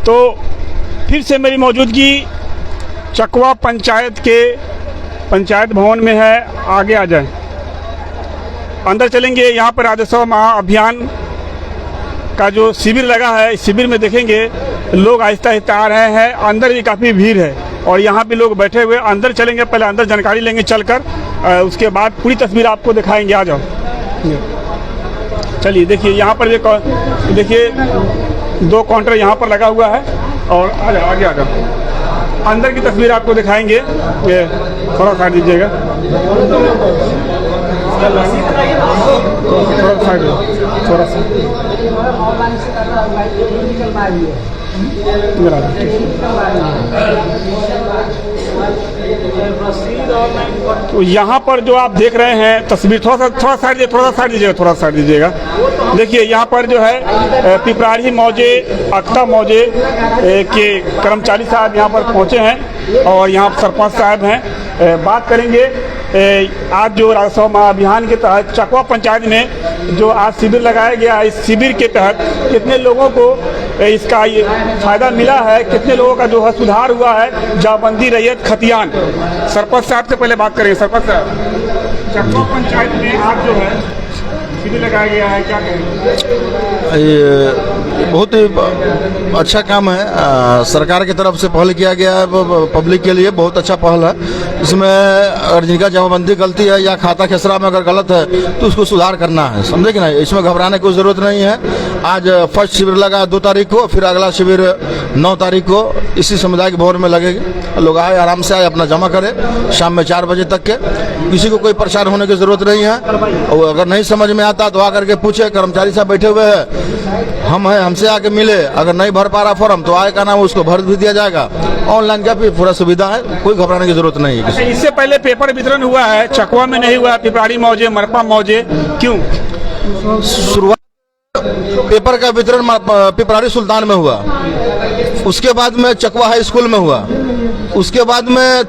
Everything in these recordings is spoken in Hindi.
तो फिर से मेरी मौजूदगी चकवा पंचायत के पंचायत भवन में है। आगे आ जाए, अंदर चलेंगे। यहाँ पर राजस्व महाअभियान का जो शिविर लगा है, इस शिविर में देखेंगे लोग आहिस्ता आहिस्ता आ रहे हैं। अंदर भी काफ़ी भीड़ है और यहाँ भी लोग बैठे हुए। अंदर चलेंगे, पहले अंदर जानकारी लेंगे चलकर, उसके बाद पूरी तस्वीर आपको दिखाएंगे। आ जाओ, चलिए। देखिए यहाँ पर भी देखिए 2 काउंटर यहाँ पर लगा हुआ है और आगे आ जाओ, अंदर की तस्वीर आपको दिखाएंगे। ये थोड़ा साइड दीजिएगा, थोड़ा सा तो यहाँ पर जो आप देख रहे हैं तस्वीर, थोड़ा सा साइड दीजिएगा। देखिए यहाँ पर जो है पिपराड़ी मौजे, अख्ता मौजे के कर्मचारी साहब यहाँ पर पहुँचे हैं और यहाँ सरपंच साहब हैं। बात करेंगे आज जो राजस्व महाअभियान के तहत चकवा पंचायत में जो आज शिविर लगाया गया है, इस शिविर के तहत कितने लोगों को इसका ये फायदा मिला है, कितने लोगों का जो है सुधार हुआ है। जाबंदी रैयत खतियान, सरपंच साहब से पहले बात करेंगे। सरपंच साहब, चकवा पंचायत में आज जो है शिविर लगाया गया है, क्या कहेंगे? ये बहुत ही अच्छा काम है, सरकार की तरफ से पहल किया गया है, पब्लिक के लिए बहुत अच्छा पहल है। इसमें अगर जिनका जमाबंदी गलती है या खाता खेसरा में अगर गलत है तो उसको सुधार करना है, समझे कि नहीं। इसमें घबराने की जरूरत नहीं है। आज फर्स्ट शिविर लगा 2 तारीख को, फिर अगला शिविर 9 तारीख को इसी सामुदायिक भवन में लगेगी। लोग आए, आराम से आए, अपना जमा करें शाम में 4 बजे तक के। किसी को कोई परेशान होने की जरूरत नहीं है। और अगर नहीं समझ में आता तो आकर के पूछे, कर्मचारी साहब बैठे हुए हैं, हम हैं, हमसे आके मिले। अगर नहीं भर पा रहा फॉर्म तो आए का नाम उसको भर भी दिया जाएगा। ऑनलाइन का भी पूरा सुविधा है, कोई घबराने की जरूरत नहीं है। इससे पहले पेपर वितरण हुआ है, चकवा में नहीं हुआ, पिपराड़ी मौजे, मरपा मौजे, क्यों? शुरुआत पेपर का वितरण पिपराड़ी सुल्तान में हुआ, उसके बाद में चकवा हाई स्कूल में हुआ, उसके बाद में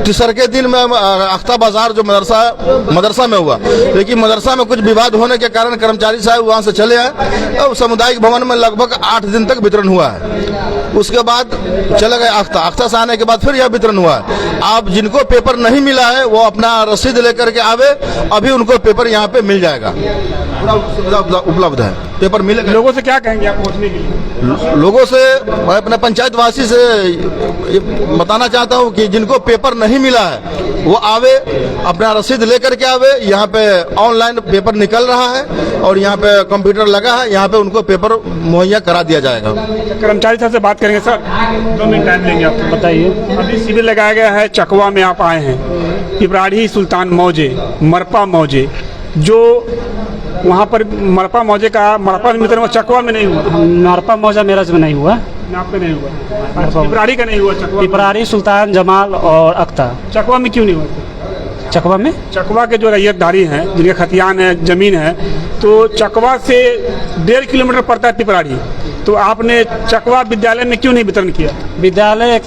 तीसर के दिन में अख्ता बाजार जो मदरसा में हुआ। लेकिन मदरसा में कुछ विवाद होने के कारण कर्मचारी साहब वहां से चले आए और सामुदायिक भवन में लगभग 8 दिन तक वितरण हुआ है। उसके बाद चले गए अख्ता से आने के बाद फिर यह वितरण हुआ है। आप जिनको पेपर नहीं मिला है वो अपना रसीद लेकर के आवे, अभी उनको पेपर यहाँ पे मिल जाएगा, उपलब्ध है, पेपर मिलेगा। लोगों से क्या कहेंगे आप पहुँचने के लिए? लोगों से मैं अपने पंचायत वासी से बताना चाहता हूँ कि जिनको पेपर नहीं मिला है वो आवे, अपना रसीद लेकर के आवे। यहाँ पे ऑनलाइन पेपर निकल रहा है और यहाँ पे कंप्यूटर लगा है, यहाँ पे उनको पेपर मुहैया करा दिया जाएगा। कर्मचारी साहब से बात करेंगे। सर 2 मिनट टाइम लेंगे, आप बताइए। अभी शिविर लगाया गया है, चकवा में आप आए हैं, पिपराड़ी सुल्तान मौजे, मरपा मौजे, जो वहाँ पर मरपा मौजे का मरपा में वितरण चकवा में नहीं हुआ। मरपा मौजा मेरठ में नहीं हुआ, आपका नहीं हुआ, पिपराड़ी का नहीं हुआ। चकवा, पिपराड़ी सुल्तान जमाल और अख्ता। चकवा में क्यों नहीं हुआ? चकवा में चकवा के जो रैयतधारी हैं, जिनके खतियान है, जमीन है, तो चकवा से 1.5 किलोमीटर पड़ता है पिपराड़ी, तो आपने चकवा विद्यालय में क्यों नहीं वितरण किया? विद्यालय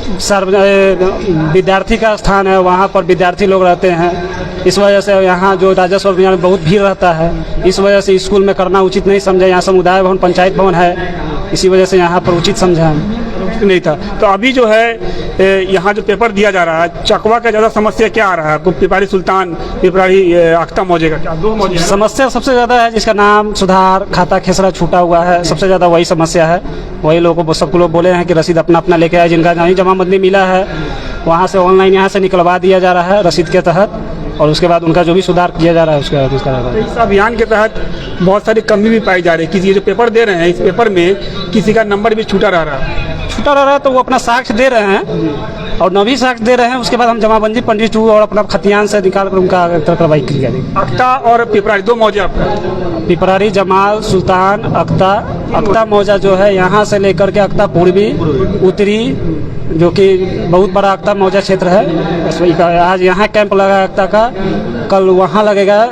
विद्यार्थी का स्थान है, वहाँ पर विद्यार्थी लोग रहते हैं। इस वजह से यहाँ जो राजस्व अभियान में बहुत भीड़ रहता है, इस वजह से स्कूल में करना उचित नहीं समझा। यहाँ समुदाय भवन पंचायत भवन है, इसी वजह से यहाँ पर उचित समझा नहीं था। तो अभी जो है यहाँ जो पेपर दिया जा रहा है, चकवा का ज़्यादा समस्या क्या आ रहा है आपको? पिपराड़ी सुल्तान, पिपराड़ी अख्ता मौजे का क्या 2 मौजे समस्या सबसे ज़्यादा है, जिसका नाम सुधार, खाता खेसरा छूटा हुआ है, सबसे ज़्यादा वही समस्या है। वही लोगों को सबको लोग बोले हैं कि रसीद अपना अपना लेके आए, जिनका नहीं जमाबंदी मिला है वहाँ से ऑनलाइन यहाँ से निकलवा दिया जा रहा है रसीद के तहत, और उसके बाद उनका जो भी सुधार किया जा रहा है उसके बाद। इस अभियान के तहत बहुत सारी कमी भी पाई जा रही है। किसी जो पेपर दे रहे हैं, इस पेपर में किसी का नंबर भी छूटा रह रहा है, तो वो अपना साक्ष्य दे रहे हैं और नवी साक्ष्य दे रहे हैं। उसके बाद हम जमाबंदी पंडित और अपना खतियान से निकाल कर उनका कार्रवाई की जाएगी। अख्ता और पिपराड़ी 2 मौजे आपका? पिपराड़ी जमाल सुल्तान अख्ता मौजा जो है यहाँ से लेकर के अख्ता पूर्वी उत्तरी, जो कि बहुत बड़ा अख्ता मौजा क्षेत्र है। आज यहाँ कैंप लगा है अख्ता का, कल वहाँ लगेगा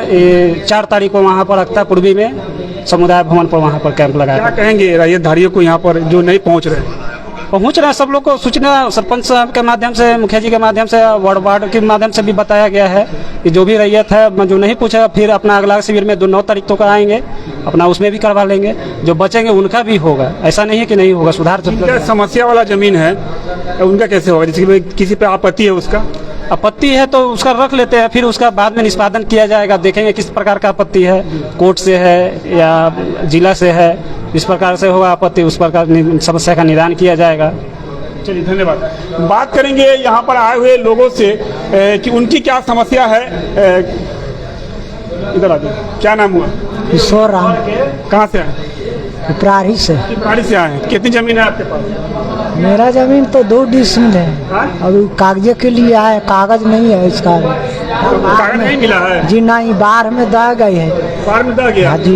4 तारीख को वहाँ पर अख्ता पूर्वी में समुदाय भवन पर वहाँ पर कैंप लगा है। क्या कहेंगे रैयतधारियों को यहाँ पर जो नहीं पहुँच रहे? पहुंच रहे हैं सब लोग को सूचना सरपंच साहब के माध्यम से, मुखिया जी के माध्यम से, वार्ड के माध्यम से भी बताया गया है कि जो भी रैयत है जो नहीं पूछेगा फिर अपना अगला शिविर में 9 तारीख को आएंगे, अपना उसमें भी करवा लेंगे, जो बचेंगे उनका भी होगा, ऐसा नहीं है कि नहीं होगा, सुधार जिनका समस्या वाला जमीन है उनका कैसे होगा? जैसे किसी पे आपत्ति है, उसका आपत्ति है तो उसका रख लेते हैं, फिर उसका बाद में निष्पादन किया जाएगा, देखेंगे किस प्रकार का आपत्ति है, कोर्ट से है या जिला से है, इस प्रकार से होगा आपत्ति, उस प्रकार समस्या का निदान किया जाएगा। चलिए धन्यवाद। बात करेंगे यहाँ पर आए हुए लोगों से कि उनकी क्या समस्या है। इधर आ जाओ, क्या नाम हुआ? ईश्वर राम, कहाँ से आए? पिपराही से। पिपराड़ी से आए हैं। कितनी जमीन है आपके पास? मेरा जमीन तो 2 डिसमिल है, अभी कागजे के लिए आए, कागज नहीं है इसका। कागज नहीं मिला है जी नहीं, बाहर में दह गई है। बाहर में दह गया? हाँ जी,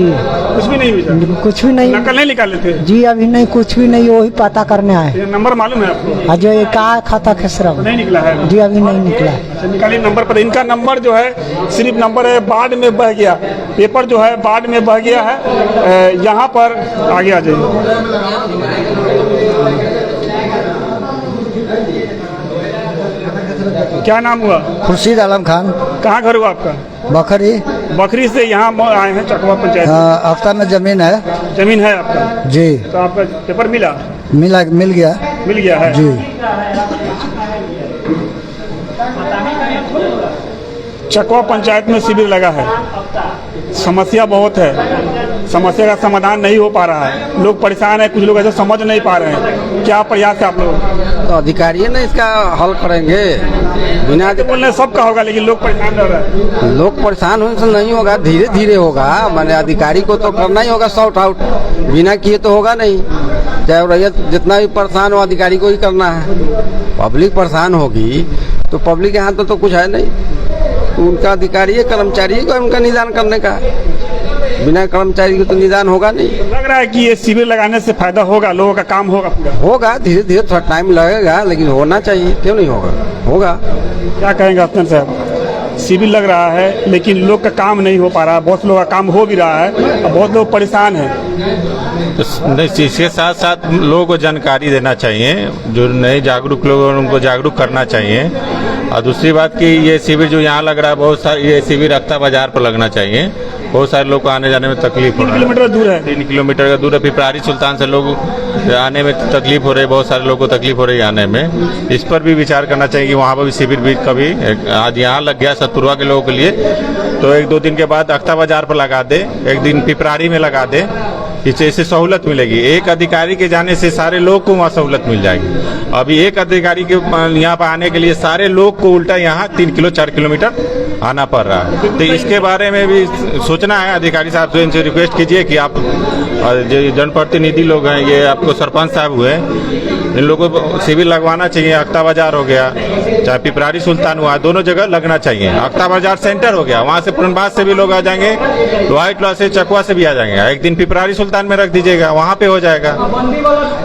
कुछ भी नहीं मिला? कुछ भी नहीं। नकल नहीं निकाले थे? जी अभी नहीं, कुछ भी नहीं, वही पता करने आए। ये नंबर मालूम है आपको? हाँ, जो एक खाता खेसरा नहीं निकला है? जी अभी नहीं निकला। अच्छा, निकालिए नंबर पर। इनका नंबर जो है सिर्फ नंबर है, बाढ़ में बह गया, पेपर जो है बाढ़ में बह गया है। यहाँ पर आगे आ जाइए। क्या नाम हुआ? खुर्शीद आलम खान, कहाँ घर हुआ आपका? बखरी। बकरी से यहाँ आए हैं चकवा पंचायत। हफ्ता में जमीन है। जमीन है आपका? जी। तो आपका पेपर मिला? मिल गया। मिल गया है जी। चकवा पंचायत में शिविर लगा है, समस्या बहुत है, समस्या का समाधान नहीं हो पा रहा है, लोग परेशान हैं, कुछ लोग ऐसे समझ नहीं पा रहे हैं। क्या प्रयास है आप लोग? तो अधिकारी ना इसका हल करेंगे, बिना तो बोल रहे हैं सबका होगा, लेकिन लोग परेशान रह रहे हैं। लोग परेशान होने से नहीं होगा, धीरे धीरे होगा। मैंने अधिकारी को तो करना ही होगा सॉर्ट आउट, बिना किए तो होगा नहीं। चाहे रैयत जितना भी परेशान हो, अधिकारी को ही करना है। पब्लिक परेशान होगी तो पब्लिक के हाथ में तो कुछ है नहीं, तो उनका अधिकारी है, कर्मचारी है उनका निदान करने का। बिना कर्मचारी के तो निदान होगा नहीं। लग रहा है कि ये शिविर लगाने से फायदा होगा, लोगों का काम होगा पूरा? होगा, धीरे धीरे थोड़ा टाइम लगेगा, लेकिन होना चाहिए, क्यों नहीं होगा, होगा। क्या कहेंगे अफसर साहब? शिविर लग रहा है लेकिन लोग का काम नहीं हो पा रहा है, बहुत लोगों का काम हो भी रहा है और बहुत लोग परेशान हैं। इसके साथ साथ लोगों को जानकारी देना चाहिए, जो नए जागरूक लोग हैं उनको जागरूक करना चाहिए। और दूसरी बात कि ये शिविर जो यहाँ लग रहा है, बहुत सारे ये शिविर अख्ता बाजार पर लगना चाहिए। बहुत सारे लोग को आने जाने में तकलीफ हो रहा है। 3 किलोमीटर दूर है। 3 किलोमीटर का दूर है। पिपराड़ी सुल्तान से लोग आने में तकलीफ हो रही है, बहुत सारे लोगों को तकलीफ हो रही है आने में। इस पर भी विचार करना चाहिए कि वहाँ पर भी शिविर भी कभी, आज यहाँ लग गया सतुरवा के लोगों के लिए, तो 1-2 दिन के बाद अख्ता बाजार पर लगा दे, एक दिन पिपराड़ी में लगा दे, इससे सहूलत मिलेगी। एक अधिकारी के जाने से सारे लोग को वहाँ सहूलत मिल जाएगी। अभी एक अधिकारी के यहाँ पर आने के लिए सारे लोग को उल्टा यहाँ 3-4 किलोमीटर आना पड़ रहा है। तो इसके बारे में भी सोचना है। अधिकारी साहब से इनसे रिक्वेस्ट कीजिए कि आप जो जनप्रतिनिधि लोग हैं, ये आपको सरपंच साहब हुए, इन लोगों को शिविर लगवाना चाहिए। अख्ता बाजार हो गया, चाहे पिपराड़ी सुल्तान हुआ, दोनों जगह लगना चाहिए। अख्ता बाजार सेंटर हो गया, वहाँ से पुरनबाद से भी लोग आ जाएंगे, लोहाइटला से, चकवा से भी आ जाएंगे। एक दिन पिपराड़ी सुल्तान में रख दीजिएगा, वहाँ पे हो जाएगा।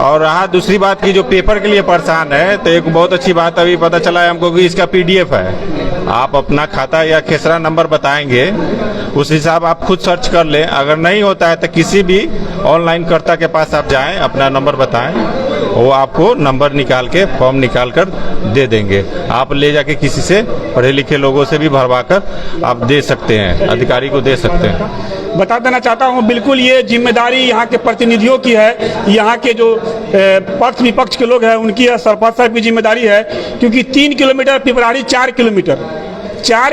और रहा दूसरी बात की जो पेपर के लिए परेशान है, तो एक बहुत अच्छी बात अभी पता चला है हमको कि इसका PDF है। आप अपना खाता या खेसरा नंबर बताएंगे, उस हिसाब आप खुद सर्च कर लें। अगर नहीं होता है तो किसी भी ऑनलाइन कर्ता के पास आप जाएं, अपना नंबर बताएं, वो आपको नंबर निकाल के, फॉर्म निकाल कर दे देंगे। आप ले जाके किसी से, पढ़े लिखे लोगों से भी भरवा कर आप दे सकते हैं, अधिकारी को दे सकते हैं। बता देना चाहता हूं, बिल्कुल ये जिम्मेदारी यहाँ के प्रतिनिधियों की है, यहाँ के जो पक्ष विपक्ष के लोग हैं उनकी है, सरपंच साहब की जिम्मेदारी है। क्योंकि 3 किलोमीटर पिपराड़ी 4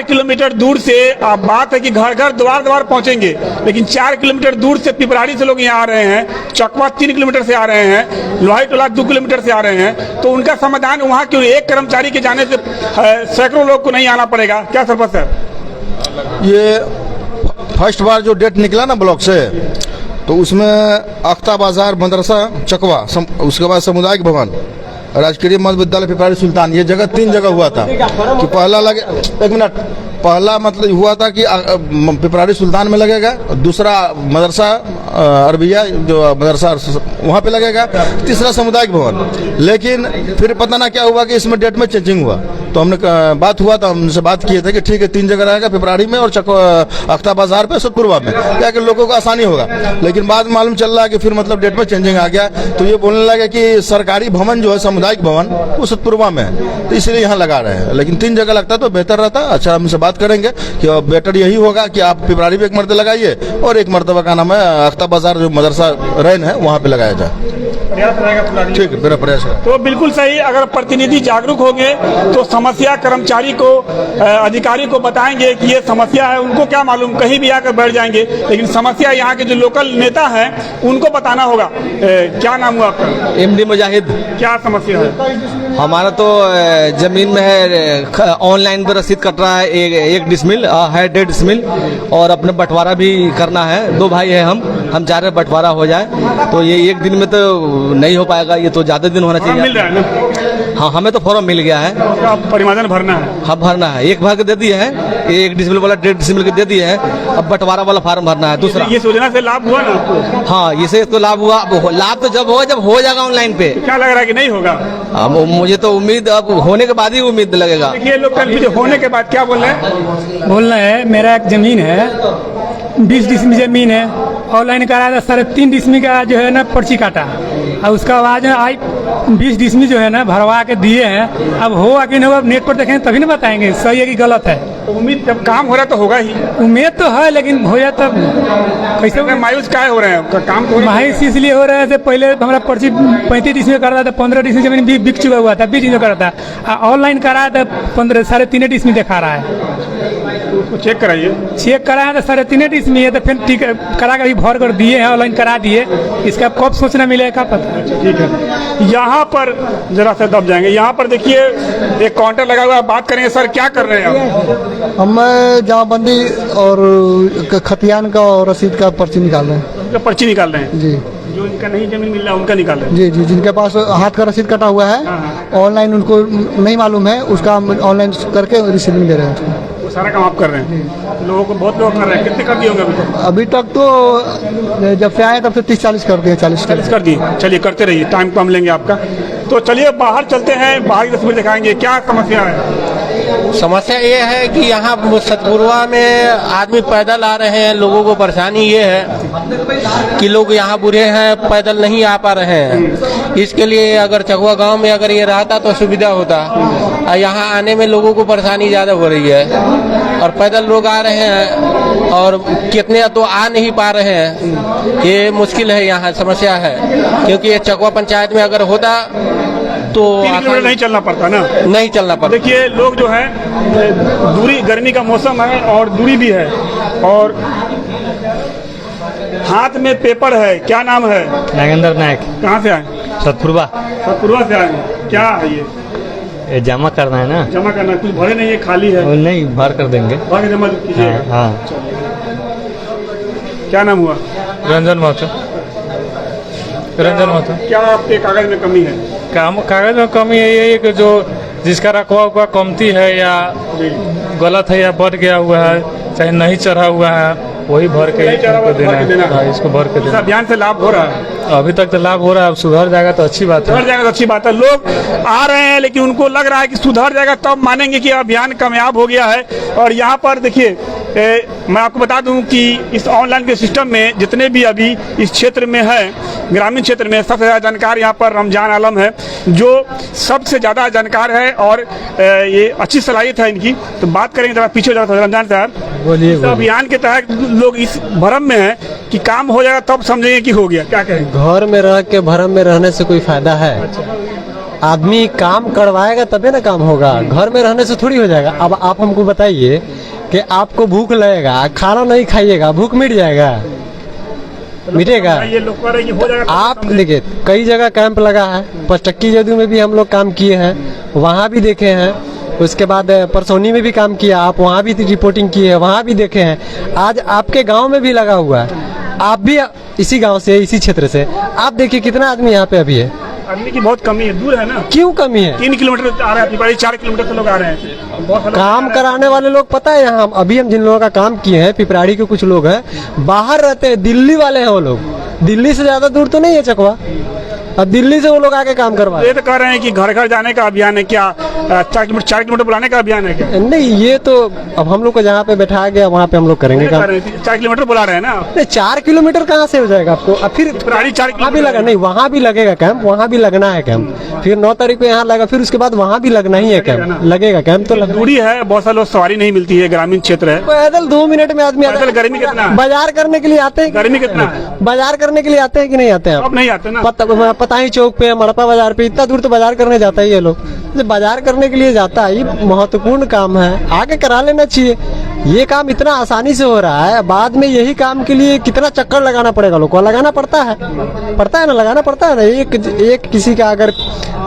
किलोमीटर दूर से, आप बात है कि घर घर द्वार द्वार पहुंचेंगे, लेकिन 4 किलोमीटर दूर से पिपराड़ी से लोग यहाँ आ रहे हैं, चकवा 3 किलोमीटर से आ रहे हैं, लोहाईटोला 2 किलोमीटर से आ रहे हैं, तो उनका समाधान वहाँ क्यों एक कर्मचारी के जाने से सैकड़ों लोग को नहीं आना पड़ेगा? क्या सरपंच साहब? ये फर्स्ट बार जो डेट निकला ना ब्लॉक से, तो उसमें अख्ता बाजार, मदरसा, चकवा, उसके बाद सामुदायिक भवन, राजकीय मध्य विद्यालय पिपराड़ी सुल्तान, ये जगह 3 जगह हुआ था कि पहला लगे, एक मिनट, पहला मतलब हुआ था कि पिपराड़ी सुल्तान में लगेगा, दूसरा मदरसा अरबिया जो मदरसा वहाँ पे लगेगा, तीसरा सामुदायिक भवन। लेकिन फिर पता ना क्या हुआ कि इसमें डेट में चेंजिंग हुआ, तो हमने बात हुआ था, हमसे बात किए थे कि ठीक है 3 जगह रहेगा, पिपराड़ी में और अख्ता बाजार पे सतपुरवा में, क्या कि लोगों को आसानी होगा। लेकिन बाद में मालूम चल रहा है कि फिर मतलब डेट में चेंजिंग आ गया, तो ये बोलने लगे कि सरकारी भवन जो है सामुदायिक भवन वो सतपुरवा में है, तो इसलिए यहाँ लगा रहे हैं। लेकिन 3 जगह लगता तो बेहतर रहता। अच्छा, हमसे बात करेंगे कि बेटर यही होगा कि आप पिपराड़ी पे एक मरतबा लगाइए और एक मरतबा का नाम है अख्ता बाजार जो मदरसा रैन है वहाँ पे लगाया जाए। ठीक है, मेरा प्रयास है। तो बिल्कुल सही, अगर प्रतिनिधि जागरूक होंगे तो समस्या कर्मचारी को, अधिकारी को बताएंगे कि ये समस्या है, उनको क्या मालूम, कहीं भी आकर बैठ जाएंगे। लेकिन समस्या यहाँ के जो लोकल नेता हैं उनको बताना होगा। क्या नाम हुआ आपका? MD मुजाहिद। क्या समस्या है? हमारा तो जमीन में है, ऑनलाइन पर रसीद कट रहा है, एक डिसमिल है 1.5 डिसमिल, और अपने बंटवारा भी करना है। 2 भाई है, हम चाह रहे बंटवारा हो जाए, तो ये एक दिन में तो नहीं हो पाएगा, ये तो ज्यादा दिन होना चाहिए। मिल रहा है ना? हाँ, हमें तो फॉर्म मिल गया है। परिमार्जन भरना है? हाँ, भरना है। एक भर के दे दिए है, 1 डिसमिल वाला 1.5 डिसमिल के दे दिए है, अब बंटवारा वाला फार्म भरना है दूसरा। ये योजना से लाभ हुआ ना आपको? हाँ, इससे तो लाभ हुआ। लाभ तो जब हो जाएगा ऑनलाइन पे। क्या लग रहा है कि नहीं होगा? मुझे तो उम्मीद, अब होने के बाद ही उम्मीद लगेगा। देखिए, लोग कल होने के बाद क्या बोल रहे हैं? बोलना है, मेरा एक जमीन है, 20 डिसमिल जमीन है, ऑनलाइन कराया था 3.5 डिसमिल का जो है ना पर्ची काटा, और उसका बाद आई 20 डिसमिल जो है ना भरवा के दिए हैं। अब हो कि नहीं होगा, नेट पर देखेंगे तभी ना बताएंगे सही है कि गलत है। तो उम्मीद, जब काम हो रहा है तो होगा ही। उम्मीद तो है, लेकिन हो जाए तब कैसे मायूस क्या हो रहे हैं? काम तो मायूस इसलिए हो रहा है, पहले हमारा पर्ची 35 डिसमिल कर रहा था, 15 डिसमिल जमीन भी बिक चुका हुआ था, 20 डिसमिल कर रहा था, ऑनलाइन कराया था 3.5 डिसमिल दिखा रहा है। उसको चेक कराइए। चेक कराया तो 3.5 डिसमिल है, तो फिर ठीक करा कर भर कर दिए हैं, ऑनलाइन करा दिए। इसका कब सूचना मिलेगा पता? ठीक है, यहाँ पर जरा सा दब जाएंगे। यहाँ पर देखिए एक काउंटर लगा हुआ है, बात करेंगे। सर, क्या कर रहे हैं आप? हम जमाबंदी और खतियान का और रसीद का पर्ची निकाल रहे हैं। उनका पर्ची निकाल रहे हैं जी। जो इनका नहीं जमीन मिल रहा है उनका निकाल रहे हैं? जी जी, जिनके पास हाथ का रसीद कटा हुआ है, ऑनलाइन उनको नहीं मालूम है, उसका ऑनलाइन करके रिसीविंग दे रहे हैं। वो सारा काम आप कर रहे हैं? लोगों को, बहुत लोग कर रहे हैं। कितने कर दिए होंगे अभी तक? तो जब से आए तब से 30-40 कर दिए, 40 कर दिए। चलिए, करते रहिए, टाइम कम लेंगे आपका। तो चलिए बाहर चलते हैं, बाहर की तस्वीर दिखाएंगे। क्या समस्या है? समस्या ये है कि यहाँ सतपुरवा में आदमी पैदल आ रहे हैं, लोगों को परेशानी ये है कि लोग यहाँ बूढ़े हैं, पैदल नहीं आ पा रहे हैं। इसके लिए अगर चकुआ गांव में अगर ये रहता तो सुविधा होता। यहाँ आने में लोगों को परेशानी ज़्यादा हो रही है, और पैदल लोग आ रहे हैं और कितने तो आ नहीं पा रहे हैं। ये मुश्किल है, यहाँ समस्या है, क्योंकि ये चकुआ पंचायत में अगर होता तो नहीं चलना पड़ता ना? नहीं चलना पड़ता। देखिए, लोग जो है, दूरी, गर्मी का मौसम है और दूरी भी है, और हाथ में पेपर है। क्या नाम है? नागेंद्र नायक। कहाँ से आए? सतपुरवा। सतपुरवा से आए। क्या है ये? जमा करना है ना? जमा करना है। कुछ भरे नहीं है, खाली है? नहीं, भर कर देंगे। भर के जमा कीजिए। हाँ। क्या नाम हुआ? रंजन महतो। रंजन महतो। क्या आपके कागज में कमी है? कागज में कमी है कि जो जिसका रखवा हुआ कमती है या गलत है या बढ़ गया हुआ है, चाहे नहीं चढ़ा हुआ है, वही भर के देना है। इसको भर के देना। अभियान से लाभ हो रहा है? अभी तक तो लाभ हो रहा है, अब सुधर जाएगा तो अच्छी बात है। सुधर जाएगा तो अच्छी बात है। लोग आ रहे हैं, लेकिन उनको लग रहा है कि सुधर जाएगा तब मानेंगे कि अभियान कामयाब हो गया है। और यहाँ पर देखिए, मैं आपको बता दूं कि इस ऑनलाइन के सिस्टम में जितने भी अभी इस क्षेत्र में है, ग्रामीण क्षेत्र में, सबसे ज़्यादा जानकार यहाँ पर रमजान आलम है, जो सबसे ज़्यादा जानकार है और ये अच्छी सलाहियत है इनकी। तो बात करेंगे, जरा पीछे जरा रमजान साहब। बोलिए। इस अभियान के तहत लोग इस भरम में है कि काम हो जाएगा तब समझेंगे कि हो गया। क्या कहेंगे? घर में रह के भरम में रहने से कोई फायदा है? आदमी काम करवाएगा तभी ना काम होगा, घर में रहने से थोड़ी हो जाएगा। अब आप हमको बताइए कि आपको भूख लगेगा, खाना नहीं खाइएगा, भूख मिट जाएगा? मिटेगा? ये लोग कह रहे हैं कि हो जाएगा। आप देखिए, कई जगह कैंप लगा है, पचटक्की जदू में भी हम लोग काम किए हैं, वहाँ भी देखे हैं। उसके बाद परसौनी में भी काम किया, आप वहाँ भी रिपोर्टिंग किए हैं, वहाँ भी देखे हैं। आज आपके गांव में भी लगा हुआ है, आप भी इसी गांव से, इसी क्षेत्र से, आप देखिए कितना आदमी यहाँ पे अभी है। आदमी की बहुत कमी है, दूर है ना। क्यों कमी है? 3 किलोमीटर आ रहे हैं पिपराड़ी, 4 किलोमीटर से लोग आ रहे हैं। बहुत सारे काम कराने वाले लोग पता है यहाँ अभी हम जिन लोगों का काम किए हैं, पिपराड़ी के कुछ लोग हैं बाहर रहते हैं, दिल्ली वाले हैं वो लोग। दिल्ली से ज्यादा दूर तो नहीं है चकवा, और दिल्ली से वो लोग आके काम करवा। ये तो कह रहे हैं कि घर घर जाने का अभियान है क्या, 4 किलोमीटर बुलाने का अभियान है क्या? नहीं, ये तो अब हम लोग को जहाँ पे बैठाया गया वहाँ पे हम लोग करेंगे काम। 4 किलोमीटर बुला रहे हैं ना। नहीं, 4 किलोमीटर कहाँ से हो जाएगा आपको? अब फिर पिपराड़ी 4 वहाँ भी लगा, नहीं वहाँ भी लगेगा कैंप, वहाँ भी लगना है कैंप। फिर 9 तारीख को यहाँ लगा, फिर उसके बाद वहाँ भी लगना ही है कैंप, लगेगा कैंप तो दूरी है, बहुत सारे लोग सवारी नहीं मिलती है, ग्रामीण क्षेत्र है। पैदल 2 मिनट में आदमी आता है। गर्मी कितना है? बाजार करने के लिए आते हैं। गर्मी कितना है? बाजार करने के लिए आते हैं कि नहीं आते हैं? अब नहीं आते ना। पता ही चौक पे, मड़पा बाजार पे, इतना दूर तो बाजार करने जाता है ये लोग। बाजार करने के लिए जाता है, ये महत्वपूर्ण काम है, आगे करा लेना चाहिए। ये काम इतना आसानी से हो रहा है, बाद में यही काम के लिए कितना चक्कर लगाना पड़ेगा लोग को? लगाना पड़ता है ना, लगाना पड़ता है ना। एक किसी का अगर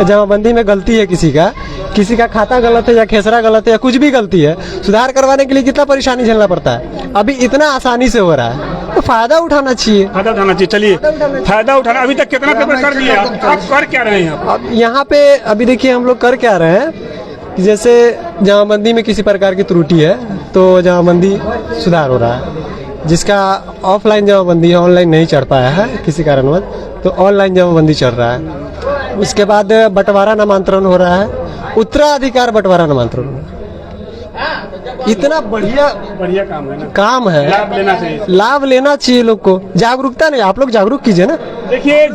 जमाबंदी में गलती है, किसी का खाता गलत है या खेसरा गलत है या कुछ भी गलती है, सुधार करवाने के लिए कितना परेशानी झेलना पड़ता है। अभी इतना आसानी से हो रहा है तो फायदा उठाना चाहिए। चलिए फायदा उठाना। अभी तक कितना पेपर कर दिया? आप कर क्या रहे हैं? अब यहाँ पे अभी देखिए हम लोग कर क्या रहे हैं कि जैसे जमाबंदी में किसी प्रकार की त्रुटि है तो जमाबंदी सुधार हो रहा है। जिसका ऑफलाइन जमाबंदी है, ऑनलाइन नहीं चढ़ पाया है किसी कारणवश, तो ऑनलाइन जमाबंदी चल रहा है। उसके बाद बंटवारा नामांतरण हो रहा है, उत्तराधिकार बंटवारा नामांतरण हो रहा है। इतना बढ़िया काम है, लाभ लेना चाहिए लोग को। जागरूकता नहीं, आप लोग जागरूक कीजिए ना। देखिए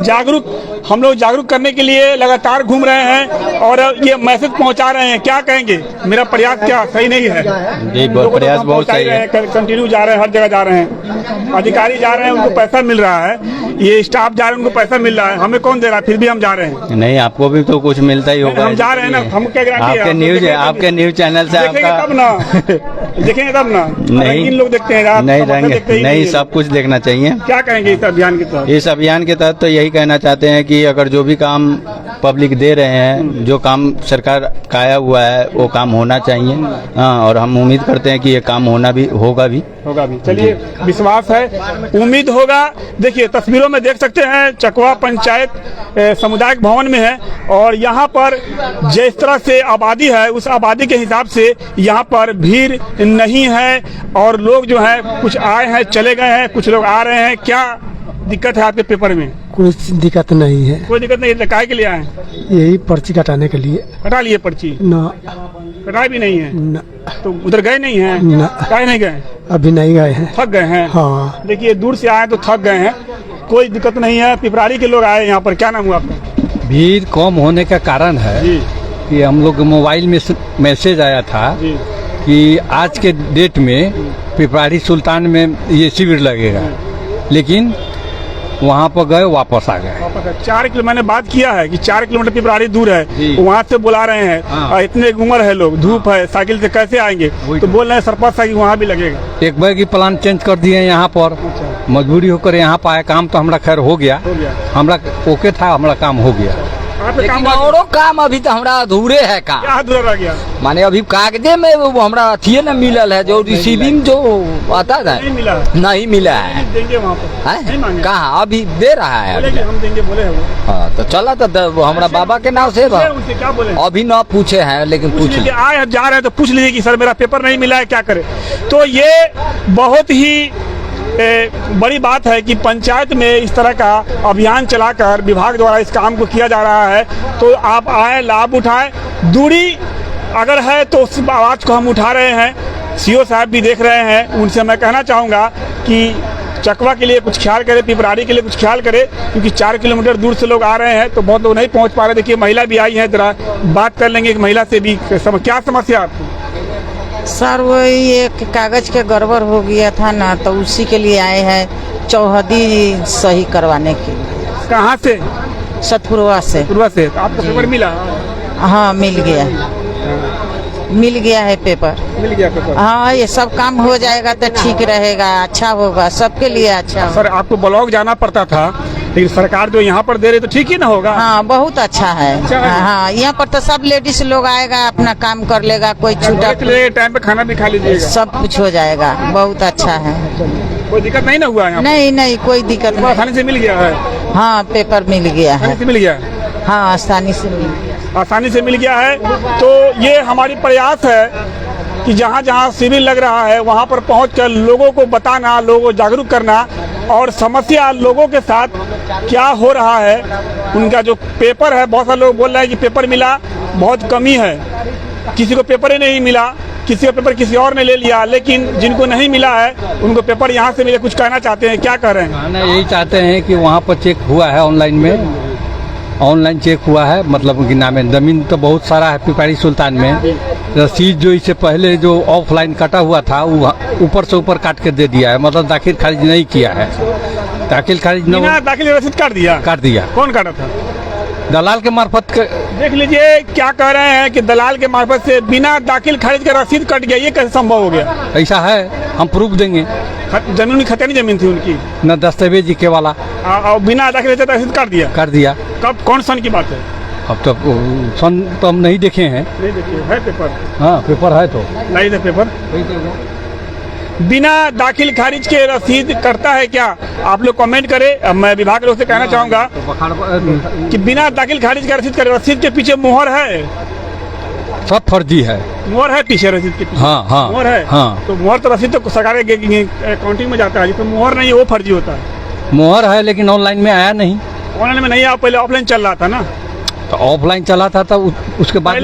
हम लोग जागरूक करने के लिए लगातार घूम रहे हैं और ये मैसेज पहुंचा रहे हैं। क्या कहेंगे, मेरा प्रयास क्या सही नहीं है? जी, प्रयास बहुत सही है। कंटिन्यू जा रहे हैं, हर जगह जा रहे हैं, अधिकारी जा रहे हैं, उनको पैसा मिल रहा है, ये स्टाफ जा रहे हैं, उनको पैसा मिल रहा है, हमें कौन दे रहा है? फिर भी हम जा रहे हैं। नहीं, आपको भी तो कुछ मिलता ही होगा। हम जा रहे हैं ना, हम क्या आपके न्यूज चैनल से देखेंगे तब ना, देखेंगे तब ना। नहीं लोग देखते हैं, नहीं सब कुछ देखना चाहिए। क्या कहेंगे इस अभियान के तहत? इस अभियान के तहत तो यही कहना चाहते हैं कि अगर जो भी काम पब्लिक दे रहे हैं, जो काम सरकार काया हुआ है, वो काम होना चाहिए। हाँ, और हम उम्मीद करते हैं कि ये काम होगा भी। चलिए, विश्वास है, उम्मीद होगा। देखिए तस्वीरों में देख सकते हैं, चकवा पंचायत सामुदायिक भवन में है और यहाँ पर जिस तरह से आबादी है, उस आबादी के हिसाब से यहाँ पर भीड़ नहीं है और लोग जो है कुछ आए हैं, चले गए हैं, कुछ लोग आ रहे हैं। क्या दिक्कत है आपके पेपर में? कुछ दिक्कत नहीं है। कोई दिक्कत नहीं है। काहे के लिए आए? यही पर्ची कटाने के लिए। कटा लिए पर्ची? ना, कटाई भी नहीं है ना। तो उधर गए नहीं हैं? ना। काहे नहीं गए? अभी नहीं गए हैं। थक गए हैं? हाँ। देखिए दूर से आए तो थक गए हैं, कोई दिक्कत नहीं है। पिपराड़ी के लोग आए यहाँ पर। क्या नाम हुआ आपका? भीड़ कम होने का कारण है कि हम लोग मोबाइल में मैसेज आया था कि आज के डेट में पिपराड़ी सुल्तान में ये शिविर लगेगा, लेकिन वहाँ पर गए, वापस आ गए। 4 किलोमीटर मैंने बात किया है कि 4 किलोमीटर पिपराड़ी दूर है, वहाँ से बुला रहे हैं। हाँ। इतने उम्र है लोग, धूप है, साइकिल से कैसे आएंगे? तो बोल रहे हैं सरपंच साहब वहाँ भी लगेगा। एक बार की प्लान चेंज कर दिए यहाँ पर। मजबूरी होकर यहाँ पाया, काम तो हमारा खैर हो गया। हमारा ओके था, हमारा काम हो गया। औरो काम अभी तो हमारा अधूरे है। काम क्या अधूरा रह गया? माने अभी कागजे में वो हमारा अथिये न मिलल है, जो रिसीविंग जो आता है नहीं मिला है। देंगे वहाँ पर? कहाँ अभी दे रहा है? हम देंगे बोले हैं। हाँ, तो चला तो हमारा बाबा के नाम से क्या बोले? अभी न पूछे हैं, लेकिन पूछ लीजिए। आए जा रहे हैं तो पूछ लीजिए कि सर मेरा पेपर नहीं मिला है, क्या करे? तो ये बहुत ही बड़ी बात है कि पंचायत में इस तरह का अभियान चलाकर विभाग द्वारा इस काम को किया जा रहा है। तो आप आए, लाभ उठाएं। दूरी अगर है तो उस आवाज़ को हम उठा रहे हैं। सीओ साहब भी देख रहे हैं, उनसे मैं कहना चाहूँगा कि चकवा के लिए कुछ ख्याल करें, पिपराड़ी के लिए कुछ ख्याल करें, क्योंकि 4 किलोमीटर दूर से लोग आ रहे हैं तो बहुत लोग नहीं पहुँच पा रहे। देखिए महिला भी आई है, जरा बात कर लेंगे एक महिला से भी। क्या समस्या आपकी? सर वही एक कागज के गड़बड़ हो गया था ना, तो उसी के लिए आए हैं, चौहदी सही करवाने के लिए। कहाँ से? सतपुरवा से। तो आपको पेपर मिला? हाँ, मिल गया है पेपर। मिल गया पेपर? हाँ, ये सब काम हो जाएगा तो ठीक रहेगा, अच्छा होगा, सबके लिए अच्छा होगा। सर आपको ब्लॉक जाना पड़ता था, लेकिन सरकार जो यहाँ पर दे रही तो ठीक ही ना होगा? हाँ, बहुत अच्छा है। हाँ, यहाँ पर तो सब लेडीज लोग आएगा, अपना काम कर लेगा, कोई छूटा टाइम पे खाना भी खा लीजिएगा, सब कुछ हो जाएगा। बहुत अच्छा है, कोई दिक्कत नहीं ना हुआ? नहीं, कोई दिक्कत नहीं। आसानी से मिल गया है? हाँ, पेपर मिल गया है। मिल गया। हाँ आसानी से मिल गया। आसानी से मिल गया है। तो ये हमारी प्रयास है कि जहाँ जहाँ शिविर लग रहा है वहाँ पर पहुँचकर लोगों को बताना, लोगों को जागरूक करना और समस्या लोगों के साथ क्या हो रहा है। उनका जो पेपर है, बहुत सारे लोग बोल रहे हैं कि पेपर मिला बहुत कमी है, किसी को पेपर ही नहीं मिला, किसी का पेपर किसी और ने ले लिया, लेकिन जिनको नहीं मिला है उनको पेपर यहाँ से मिले। कुछ कहना चाहते हैं, क्या कह रहे हैं? कहना यही चाहते हैं कि वहाँ पर चेक हुआ है, ऑनलाइन चेक हुआ है, मतलब कि नाम है जमीन तो बहुत सारा है पिपराड़ी सुल्तान में। रसीद जो इससे पहले जो ऑफलाइन कटा हुआ था वो ऊपर से ऊपर काट के दे दिया है, मतलब दाखिल खारिज नहीं किया है। दाखिल खारिज बिना दाखिल रसीद काट दिया। कौन काटा था? दलाल के मार्फत देख लीजिए क्या कह रहे हैं कि दलाल के मार्फत से बिना दाखिल खारिज का रसीद कट गया। ये कैसे संभव हो गया? ऐसा है, हम प्रूफ देंगे। जमीन खतरनी जमीन थी उनकी, न दस्तावेज के वाला, और बिना दाखिल रसीद काट दिया। कब, कौन सन की बात है? अब तो सन तो हम नहीं देखे हैं। नहीं देखे है पेपर? हाँ पेपर है तो नहीं थे पेपर। बिना दाखिल खारिज के रसीद करता है क्या? आप लोग कमेंट करें। मैं विभाग लोग से कहना चाहूँगा कि बिना दाखिल खारिज का रसीद करे। रसीद के पीछे मुहर है, सब फर्जी है। मुहर है पीछे, रसीद के पीछे हाँ मुहर है। हाँ। तो मुहर तो रसीद तो सरकार अकाउंटिंग में जाता है, तो मुहर नहीं वो फर्जी होता है। मुहर है लेकिन ऑनलाइन में आया नहीं। ऑनलाइन में नहीं आया, पहले ऑफलाइन चल रहा था ना। तो ऑफलाइन चला था तो उसके बाद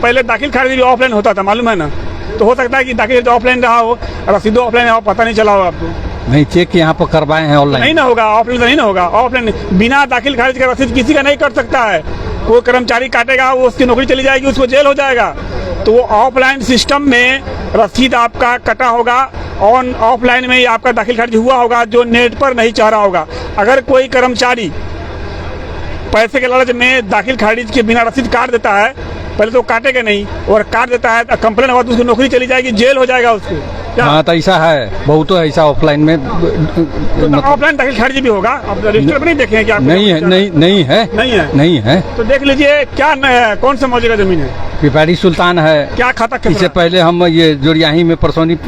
पहले दाखिल खारिज भी ऑफलाइन होता था, मालूम है ना। तो हो सकता है कि दाखिल ऑफलाइन रहा हो, रसीद ऑफलाइन हो, पता नहीं चला हो आपको। नहीं, चेक यहाँ पर करवाए हैं ऑनलाइन। नहीं ना होगा, ऑफलाइन तो नहीं ना होगा। ऑफलाइन बिना दाखिल खारिज का रसीद किसी का नहीं कर सकता है। कोई कर्मचारी काटेगा, वो उसकी नौकरी चली जाएगी, उसको जेल हो जाएगा। तो वो ऑफलाइन सिस्टम में रसीद आपका कटा होगा, ऑफलाइन में ही आपका दाखिल खारिज हुआ होगा, जो नेट पर नहीं चाह रहा होगा। अगर कोई कर्मचारी पैसे के लालच में दाखिल खारिज के बिना रसीद काट देता है, पहले तो काटेगा नहीं, और काट देता है कंप्लेन होगा तो उसकी नौकरी चली जाएगी, जेल हो जाएगा उसको। हाँ तो ऐसा है, बहुत तो ऐसा ऑफलाइन में। ऑफलाइन दाखिल खारिज भी होगा। आप रजिस्टर पर नहीं देखे हैं क्या? नहीं है, नहीं है। तो देख लीजिए क्या कौन सा मौजे का जमीन है? पिपराड़ी सुल्तान है। क्या खाता? इससे पहले हम ये जोरियाही में परसोनी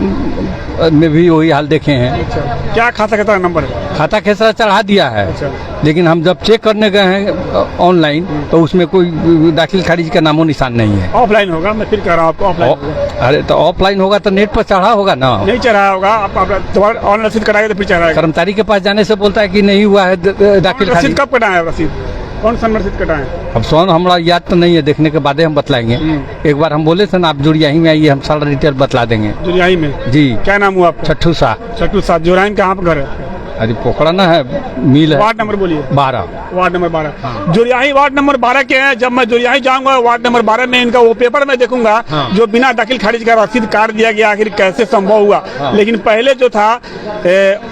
में भी वही हाल देखे हैं। अच्छा। क्या खाता खेसरा नंबर है? खाता खेसरा चढ़ा दिया है। अच्छा। लेकिन हम जब चेक करने गए हैं ऑनलाइन तो उसमें कोई दाखिल खारिज का नामो निशान नहीं है। ऑफलाइन होगा, मैं फिर कह रहा हूँ आपको ऑफलाइन। अरे तो ऑफलाइन होगा तो नेट पर चढ़ा होगा ना। नहीं चढ़ा होगा, आप दोबारा ऑनलाइन रसीद कराएंगे तो फिर चढ़ाएगा। कर्मचारी के पास जाने से बोलता है कि नहीं हुआ है दाखिल खारिज। रसीद कब कटाए? रसीद कौन सा रसीद कटाए? अब सोन हमारा याद तो नहीं है, देखने के बाद हम बतलाएंगे। एक बार हम बोले थे ना आप जोरियाही में आइए, हम सारा डिटेल बतला देंगे। जोरियाही में? जी। क्या नाम हुआ आपका? छठू शाह। छठू शाह। जोरियाही कहाँ पर घर है? अरे पोखरा ना है, मिल है। वार्ड नंबर बोलिए। 12। Ward number 12। जोरियाही वार्ड नंबर 12 के हैं। जब मैं जोरियाही जाऊंगा वार्ड नंबर 12 में इनका वो पेपर में देखूंगा जो बिना दाखिल खारिज का रसीद काट दिया गया, आखिर कैसे संभव हुआ। लेकिन पहले जो था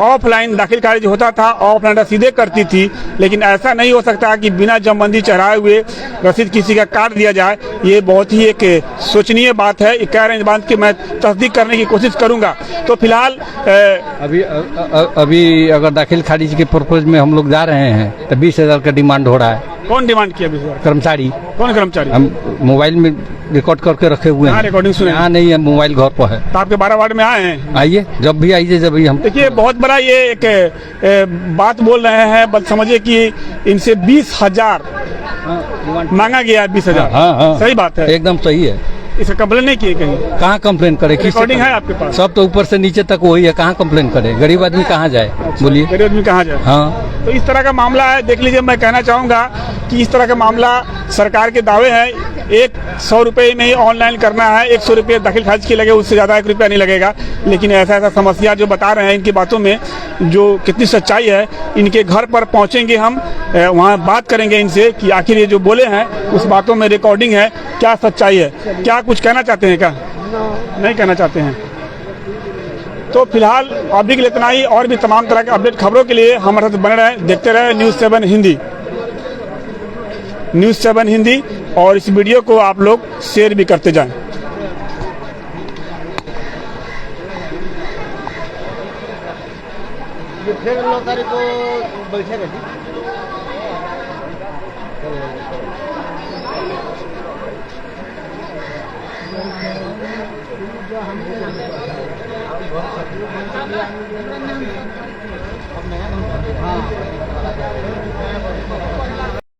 ऑफलाइन दाखिल खारिज होता था, ऑफलाइन रसीदें करती थी, लेकिन ऐसा नहीं हो सकता कि बिना जमबंदी चढ़ाए हुए रसीद किसी का काट दिया जाए। ये बहुत ही एक सोचनीय बात है। कह रहे हैं बात की मैं तस्दीक करने की कोशिश करूंगा। तो फिलहाल अभी अगर दाखिल खारिज के पर्पज में हम लोग जा रहे हैं तो 20,000 का डिमांड हो रहा है। कौन डिमांड किया? 20,000? कर्मचारी। कौन कर्मचारी? हम मोबाइल में रिकॉर्ड करके रखे हुए हैं। रिकॉर्डिंग सुने? यहाँ नहीं है, मोबाइल घर पर है। तो आपके 12 वार्ड में आए हैं? आइए, जब भी आइए, जब भी हम। देखिए बहुत बड़ा ये एक बात बोल रहे हैं, बस समझिए कि इनसे 20,000 मांगा गया। 20,000। हाँ, सही बात है, एकदम सही है। इसका कंप्लेन नहीं किए कहीं? कहाँ कंप्लेन करे? रिकॉर्डिंग है आपके पास? सब तो ऊपर से नीचे तक वही है, कहाँ कंप्लेन करे? गरीब आदमी कहाँ जाए? बोलिए, गरीब आदमी कहाँ जाए? हाँ। तो इस तरह का मामला है। देख लीजिए, मैं कहना चाहूँगा कि इस तरह का मामला सरकार के दावे हैं 100 रुपये में ही ऑनलाइन करना है, 100 रुपये दाखिल खारिज के लगे, उससे ज़्यादा 1 रुपया नहीं लगेगा। लेकिन ऐसा समस्या जो बता रहे हैं, इनकी बातों में जो कितनी सच्चाई है, इनके घर पर पहुँचेंगे हम, वहाँ बात करेंगे इनसे कि आखिर ये जो बोले हैं उस बातों में रिकॉर्डिंग है, क्या सच्चाई है। क्या कुछ कहना चाहते हैं? क्या नहीं कहना चाहते हैं? तो फिलहाल अभी के लिए इतना ही। और भी तमाम तरह के अपडेट खबरों के लिए हमारे साथ बने रहें, देखते रहे न्यूज़ 7 हिंदी। न्यूज़ 7 हिंदी, और इस वीडियो को आप लोग शेयर भी करते जाएं। हाँ।